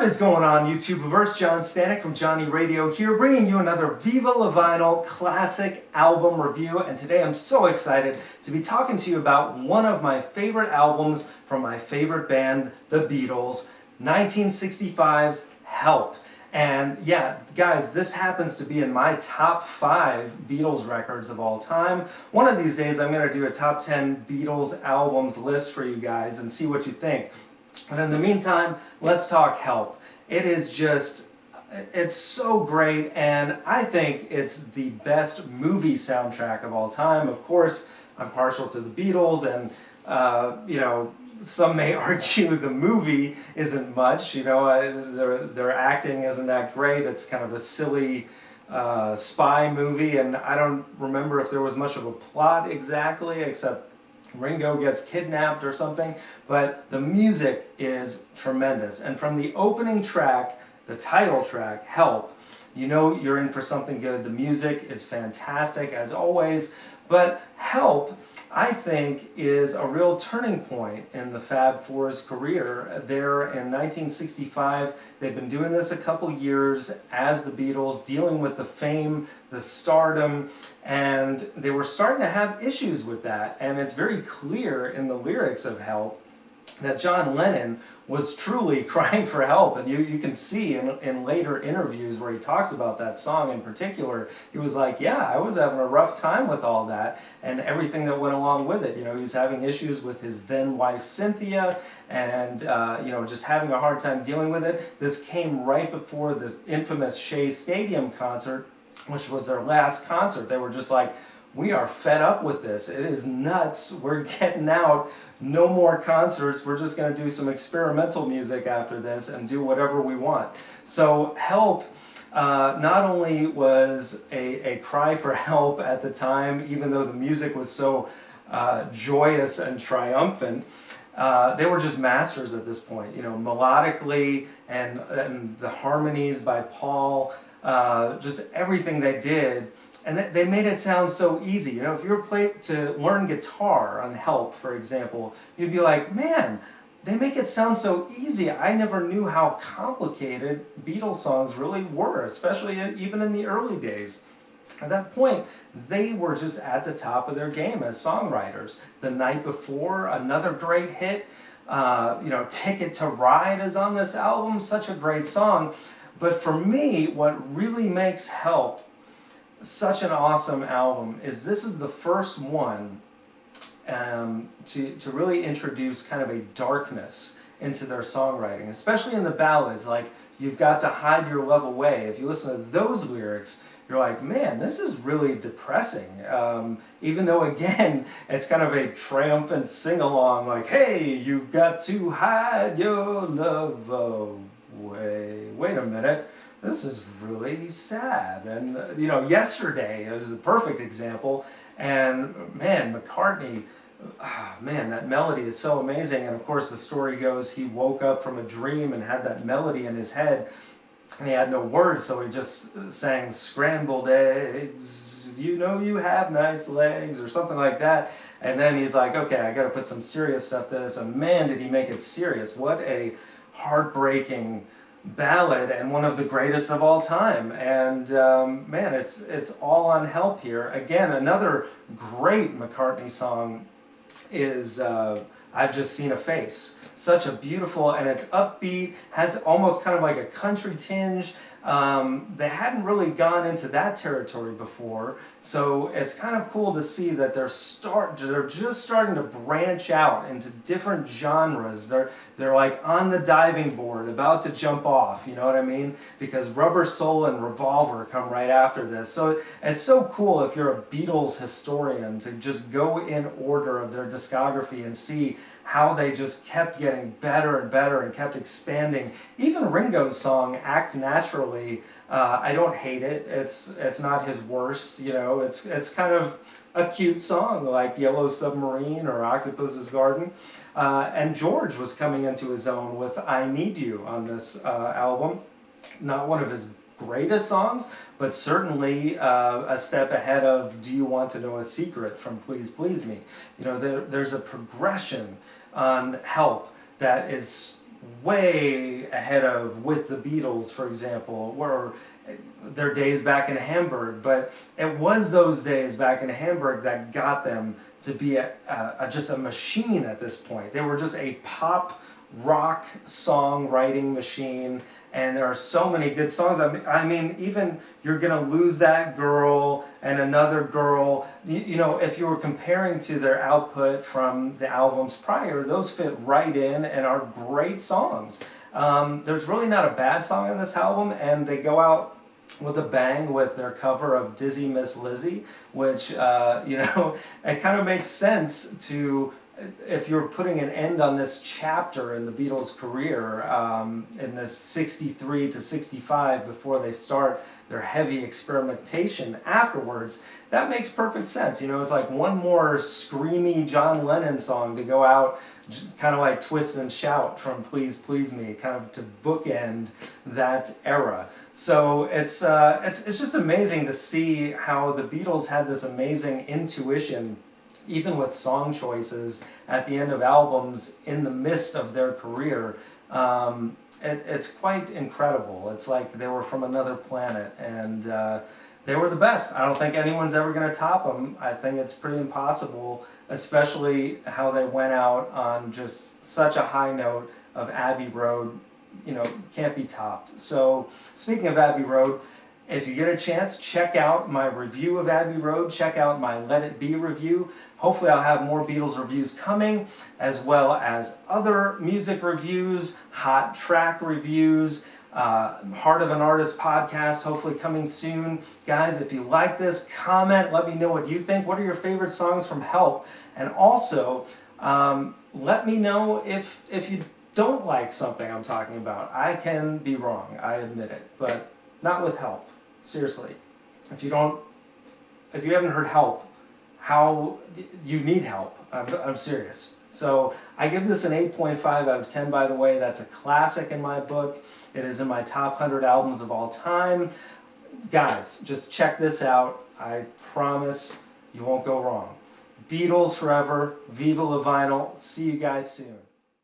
is going on, YouTubeverse? John Stanek from Johnny Radio here, bringing you another Viva La Vinyl classic album review. And today I'm so excited to be talking to you about one of my favorite albums from my favorite band, the Beatles, 1965's Help. And yeah, guys, this happens to be in my top 5 Beatles records of all time. One of these days I'm going to do a top 10 Beatles albums list for you guys and see what you think. But in the meantime, let's talk Help. It is just, it's so great, and I think it's the best movie soundtrack of all time. Of course, I'm partial to the Beatles, and some may argue the movie isn't much. Their acting isn't that great. It's kind of a silly spy movie, and I don't remember if there was much of a plot exactly, except Ringo gets kidnapped or something, but the music is tremendous. And from the opening track, the title track, Help, you know you're in for something good. The music is fantastic as always, but Help, I think, is a real turning point in the Fab Four's career. There in 1965, they've been doing this a couple years as the Beatles, dealing with the fame, the stardom, and they were starting to have issues with that. And it's very clear in the lyrics of Help that John Lennon was truly crying for help, and you can see in later interviews where he talks about that song in particular, he was like, yeah, I was having a rough time with all that and everything that went along with it. He was having issues with his then wife Cynthia, and just having a hard time dealing with it. This came right before the infamous Shea Stadium concert, which was their last concert. They were just like, we are fed up with this. It is nuts. We're getting out. No more concerts. We're just going to do some experimental music after this and do whatever we want. So Help not only was a cry for help at the time, even though the music was so joyous and triumphant, they were just masters at this point. Melodically and the harmonies by Paul, just everything they did. And they made it sound so easy. If you were to learn guitar on Help, for example, you'd be like, man, they make it sound so easy. I never knew how complicated Beatles songs really were, especially even in the early days. At that point, they were just at the top of their game as songwriters. The Night Before, another great hit. Ticket to Ride is on this album, such a great song. But for me, what really makes Help such an awesome album is this is the first one to really introduce kind of a darkness into their songwriting, especially in the ballads, like You've Got to Hide Your Love Away. If you listen to those lyrics, you're like, man, this is really depressing. Even though, again, it's kind of a triumphant sing-along, like, hey, you've got to hide your love away. Wait a minute. This is really sad. And, Yesterday is a perfect example. And, man, McCartney, that melody is so amazing. And, of course, the story goes he woke up from a dream and had that melody in his head. And he had no words, so he just sang scrambled eggs, you have nice legs, or something like that. And then he's like, okay, I got to put some serious stuff to this. And, man, did he make it serious. What a heartbreaking ballad, and one of the greatest of all time. And man, it's all on Help here. Again, another great McCartney song is I've Just Seen a Face. Such a beautiful, and it's upbeat, has almost kind of like a country tinge. They hadn't really gone into that territory before, so it's kind of cool to see that they're just starting to branch out into different genres. They're like on the diving board, about to jump off, you know what I mean? Because Rubber Soul and Revolver come right after this. So it's so cool if you're a Beatles historian to just go in order of their discography and see how they just kept getting better and better and kept expanding. Even Ringo's song, Act Naturally, I don't hate it. It's not his worst, It's kind of a cute song like Yellow Submarine or Octopus's Garden. And George was coming into his own with I Need You on this album. Not one of his greatest songs, but certainly a step ahead of Do You Want to Know a Secret from Please Please Me. There's a progression on Help that is way ahead of With the Beatles, for example, or their days back in Hamburg. But it was those days back in Hamburg that got them to be just a machine at this point. They were just a pop rock songwriting machine, and there are so many good songs. I mean, even You're Gonna Lose That Girl and Another Girl, you know, if you were comparing to their output from the albums prior, those fit right in and are great songs. There's really not a bad song on this album, and they go out with a bang with their cover of Dizzy Miss Lizzy, which, you know, it kind of makes sense to, if you're putting an end on this chapter in the Beatles' career, in this 63 to 65 before they start their heavy experimentation afterwards, that makes perfect sense. You know, it's like one more screamy John Lennon song to go out, kind of like Twist and Shout from Please Please Me, kind of to bookend that era. So it's just amazing to see how the Beatles had this amazing intuition, even with song choices at the end of albums in the midst of their career. It's quite incredible. It's like they were from another planet, and they were the best. I don't think anyone's ever going to top them. I think it's pretty impossible, especially how they went out on just such a high note of Abbey Road. You know, can't be topped. So speaking of Abbey Road, if you get a chance, check out my review of Abbey Road. Check out my Let It Be review. Hopefully I'll have more Beatles reviews coming, as well as other music reviews, hot track reviews, Heart of an Artist podcast, hopefully coming soon. Guys, if you like this, comment. Let me know what you think. What are your favorite songs from Help? And also, let me know if you don't like something I'm talking about. I can be wrong. I admit it. But not with Help. Seriously. If you haven't heard Help, how you need help. I'm serious. So I give this an 8.5 out of 10, by the way. That's a classic in my book. It is in my top 100 albums of all time. Guys, just check this out. I promise you won't go wrong. Beatles forever. Viva la vinyl. See you guys soon.